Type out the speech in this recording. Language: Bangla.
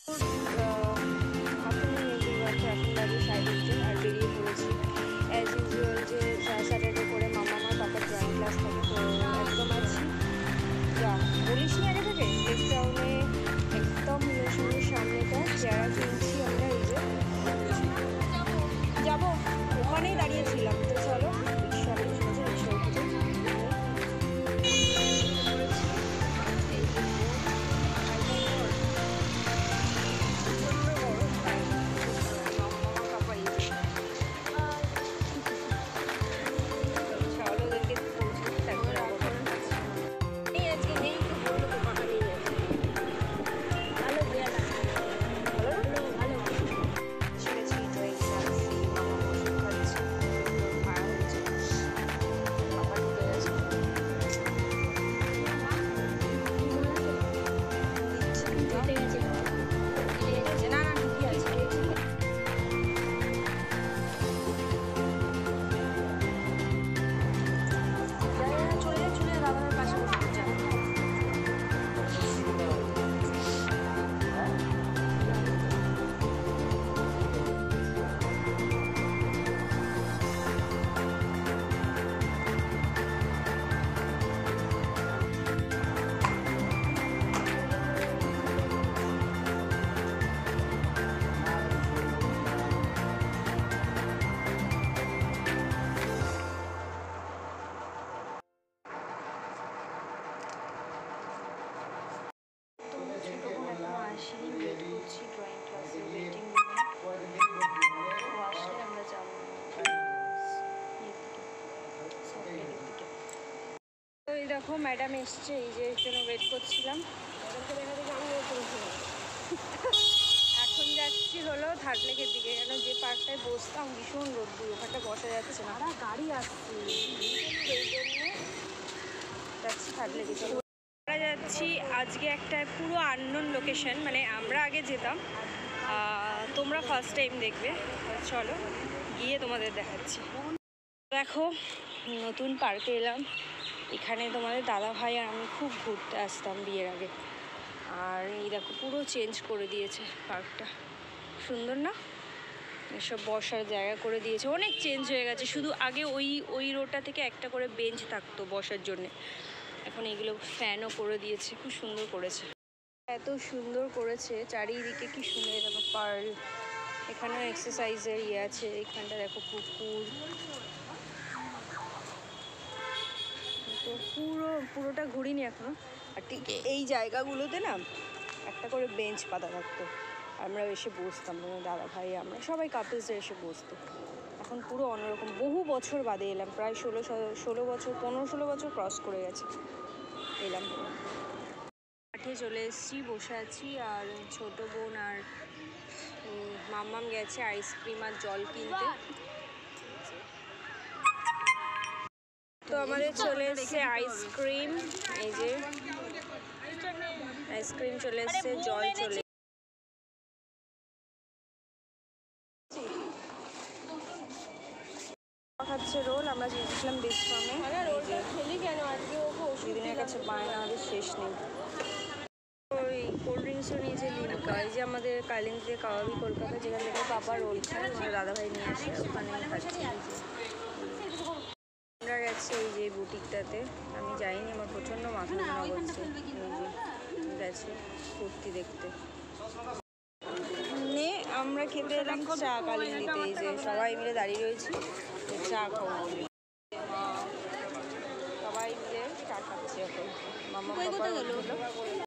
এখন বাজে 3:30 আর বেরিয়ে পড়েছি অ্যাজ ইউজুয়াল যে স্যাটারডে করে মামা আমার পাপার ড্রয়িং ক্লাস থাকে, তো একদম আছি যা বলিস নি আগে থেকে লেক টাউনে একদম মিলনের সামনেটা চেয়ারা কিনছি আমরা, এই যে যাবো ওখানেই দাঁড়িয়েছিলাম। তো চলো রিক্সা শুনেছি রিক্সা উঠতে দেখো ম্যাডাম এসছে, এই যে জন্য ওয়েট করছিলাম। এখন যাচ্ছি হলো থার্ড লেকের দিকে, কেন যে পার্কটায় বসতাম ভীষণ রোদ্দুর, ওখানটা বসা যাচ্ছে না, গাড়ি আসছে সেই জন্য যাচ্ছি থার্ড লেকে। আমরা যাচ্ছি আজকে একটা পুরো আননোন লোকেশন, মানে আমরা আগে যেতাম, তোমরা ফার্স্ট টাইম দেখবে। চলো গিয়ে তোমাদের দেখাচ্ছি। দেখো নতুন পার্কে এলাম, এখানে তোমাদের দাদা ভাই আর আমি খুব ঘুরতে আসতাম বিয়ের আগে, আর এই দেখো পুরো চেঞ্জ করে দিয়েছে পার্কটা, সুন্দর না? এসব বসার জায়গা করে দিয়েছে, অনেক চেঞ্জ হয়ে গেছে। শুধু আগে ওই রোডটা থেকে একটা করে বেঞ্চ থাকতো বসার জন্যে, এখন এগুলো ফ্যানও করে দিয়েছে, খুব সুন্দর করেছে। এত সুন্দর করেছে চারিদিকে, কি সুন্দর দেখো পার্ক, এখানেও এক্সারসাইজের ইয়ে আছে, এখানটা দেখো পুকুর, তো পুরোটা ঘুরিনি এখনো। আর ঠিক এই জায়গাগুলোতে না একটা করে বেঞ্চ পাতা থাকতো, আমরা এসে বসতাম, দাদা ভাই আমরা সবাই কাপলসরা এসে বসতো। এখন পুরো অন্যরকম, বহু বছর বাদে এলাম, প্রায় 16 বছর 15-16 বছর ক্রস করে গেছে এলাম। মাঠে চলে এসেছি, বসে আছি, আর ছোট বোন আর মাম্মাম গেছে আইসক্রিম আর জল কিনতে। তো আমাদের চলে এসছে আইসক্রিম, এই যে আইসক্রিম চলে এসছে, জল চলে খাচ্ছে রোল, আমরা চেয়েছিলাম বিশ্রামে, দিদিনের কাছে বায়না আমাদের শেষ নেই। ওই কোল্ড ড্রিঙ্কসও নিয়েছে লিমকা, এই যে আমাদের কালিন্দিতে কাবাবি কলকাতা, যেখান থেকে বাবা রোল খায়, আমার দাদাভাই নিয়ে আসে, ওখানে খাচ্ছি। আমরা গেছি এই যে বুটিকটাতে, আমি যাইনি, আমার প্রচণ্ড মাথা ধরা করছে, এই যে গেছে কুর্তি দেখতে। আমরা খেতে এলাম চা কালিন্দিতে, এই যে সবাই মিলে দাঁড়িয়ে রয়েছি চা খাওয়া, সবাই মিলে চা খাচ্ছি এখন। মামা বাবা